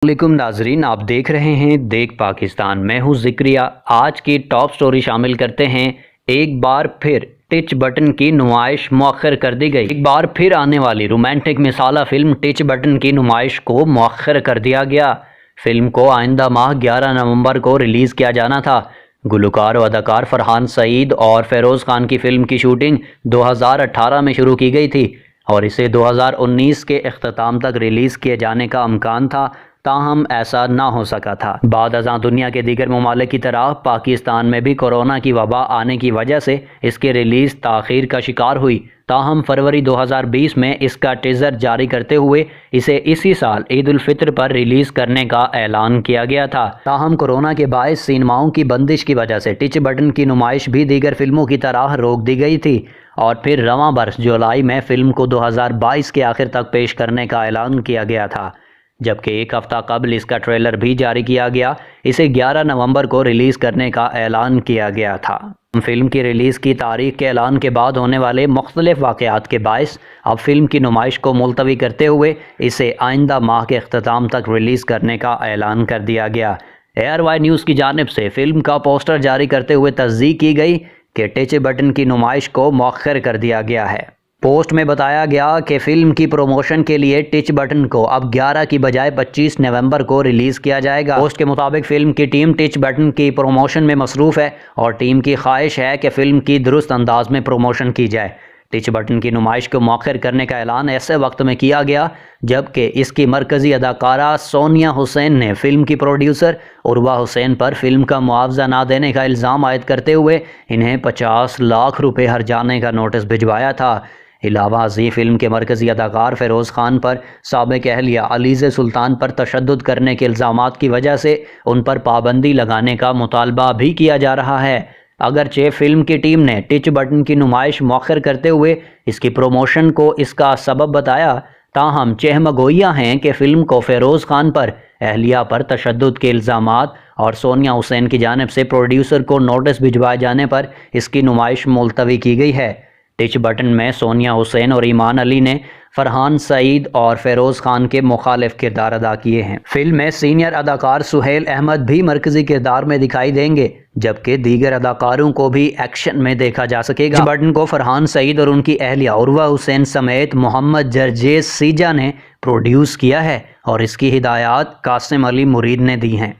علیکم ناظرین، آپ دیکھ رہے ہیں دیکھ پاکستان۔ میں ہوں ذکریہ۔ آج کی ٹاپ سٹوری شامل کرتے ہیں۔ ایک بار پھر ٹچ بٹن کی نمائش مؤخر کر دی گئی۔ ایک بار پھر آنے والی رومانٹک مسالہ فلم ٹچ بٹن کی نمائش کو مؤخر کر دیا گیا۔ فلم کو آئندہ ماہ 11 نومبر کو ریلیز کیا جانا تھا۔ گلوکار و اداکار فرحان سعید اور فیروز خان کی فلم کی شوٹنگ 2018 میں شروع کی گئی تھی اور اسے 2019 کے اختتام تک ریلیز کیے جانے کا امکان تھا، تاہم ایسا نہ ہو سکا تھا۔ بعد ازاں دنیا کے دیگر ممالک کی طرح پاکستان میں بھی کورونا کی وبا آنے کی وجہ سے اس کی ریلیز تاخیر کا شکار ہوئی، تاہم فروری 2020 میں اس کا ٹیزر جاری کرتے ہوئے اسے اسی سال عید الفطر پر ریلیز کرنے کا اعلان کیا گیا تھا۔ تاہم کورونا کے باعث سینماؤں کی بندش کی وجہ سے ٹچ بٹن کی نمائش بھی دیگر فلموں کی طرح روک دی گئی تھی اور پھر رواں برس جولائی میں فلم کو 2022 کے آخر تک پیش کرنے کا اعلان کیا گیا تھا، جبکہ ایک ہفتہ قبل اس کا ٹریلر بھی جاری کیا گیا۔ اسے 11 نومبر کو ریلیز کرنے کا اعلان کیا گیا تھا۔ فلم کی ریلیز کی تاریخ کے اعلان کے بعد ہونے والے مختلف واقعات کے باعث اب فلم کی نمائش کو ملتوی کرتے ہوئے اسے آئندہ ماہ کے اختتام تک ریلیز کرنے کا اعلان کر دیا گیا۔ ARY نیوز کی جانب سے فلم کا پوسٹر جاری کرتے ہوئے تصدیق کی گئی کہ ٹچ بٹن کی نمائش کو مؤخر کر دیا گیا ہے۔ پوسٹ میں بتایا گیا کہ فلم کی پروموشن کے لیے ٹچ بٹن کو اب 11 کی بجائے 25 نومبر کو ریلیز کیا جائے گا۔ پوسٹ کے مطابق فلم کی ٹیم ٹچ بٹن کی پروموشن میں مصروف ہے اور ٹیم کی خواہش ہے کہ فلم کی درست انداز میں پروموشن کی جائے۔ ٹچ بٹن کی نمائش کو مؤخر کرنے کا اعلان ایسے وقت میں کیا گیا جبکہ اس کی مرکزی اداکارہ سونیا حسین نے فلم کی پروڈیوسر عروہ حسین پر فلم کا معاوضہ نہ دینے کا الزام عائد کرتے ہوئے انہیں 50 لاکھ روپے ہرجانے کا نوٹس بھجوایا تھا۔ علاوہ ازیں فلم کے مرکزی اداکار فیروز خان پر سابق اہلیہ علیزہ سلطان پر تشدد کرنے کے الزامات کی وجہ سے ان پر پابندی لگانے کا مطالبہ بھی کیا جا رہا ہے۔ اگرچہ فلم کی ٹیم نے ٹچ بٹن کی نمائش مؤخر کرتے ہوئے اس کی پروموشن کو اس کا سبب بتایا، تاہم چہمگوئیاں ہیں کہ فلم کو فیروز خان پر اہلیہ پر تشدد کے الزامات اور سونیا حسین کی جانب سے پروڈیوسر کو نوٹس بھجوائے جانے پر اس کی نمائش ملتوی کی گئی ہے۔ ٹچ بٹن میں سونیا حسین اور ایمان علی نے فرحان سعید اور فیروز خان کے مخالف کردار ادا کیے ہیں۔ فلم میں سینئر اداکار سہیل احمد بھی مرکزی کردار میں دکھائی دیں گے، جبکہ دیگر اداکاروں کو بھی ایکشن میں دیکھا جا سکے گا۔ ٹچ بٹن کو فرحان سعید اور ان کی اہلیہ عروہ حسین سمیت محمد جرجیز سیجا نے پروڈیوس کیا ہے اور اس کی ہدایات قاسم علی مرید نے دی ہیں۔